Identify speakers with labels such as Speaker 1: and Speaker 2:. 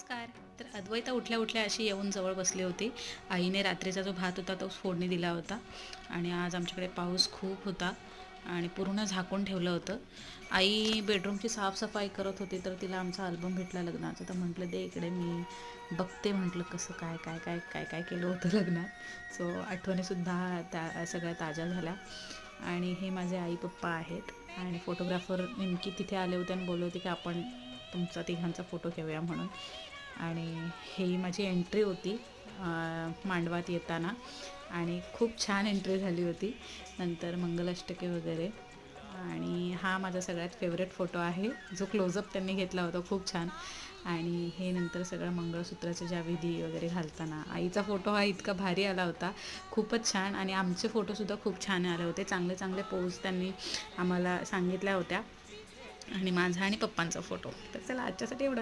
Speaker 1: नमस्कार. तर अद्वैता उठल्या उठल्या अशी येऊन जवळ बसली होती. आईने रात्रीचा जो भात होता तो फोडणी दिला होता आणि आज आमच्याकडे पाऊस खूप होता आणि पूर्ण झाकून ठेवलं होतं. आई बेडरूमची साफसफाई करत होती तर तिला आमचा अल्बम भेटला लग्नाचा. तर म्हटलं दे इकडे, मी बघते म्हटलं कसं काय काय काय काय काय केलं होतं लग्नात. सो आठवणीसुद्धा त्या सगळ्या ताज्या झाल्या. आणि हे माझे आई पप्पा आहेत आणि फोटोग्राफर नेमकी तिथे आले होते आणि बोलले होते की आपण तुमचा तिघांचा फोटो घेऊया म्हणून. आणि ही माझी एंट्री होती मांडवात येताना आणि खूप छान एंट्री झाली होती. नंतर मंगलाष्टके वगैरे. आणि हा माझा सगळ्यात फेवरेट फोटो आहे जो क्लोजअप त्यांनी घेतला होता, खूप छान. आणि हे नंतर सगळं मंगळसूत्राच्या ज्या विधी वगैरे घालताना आईचा फोटो हा इतका भारी आला होता, खूपच छान. आणि आमचे फोटोसुद्धा खूप छान आले होते, चांगले चांगले पोज त्यांनी आम्हाला सांगितल्या होत्या. आणि माझा आणि पप्पांचा फोटो. तर चला आजच्यासाठी एवढं.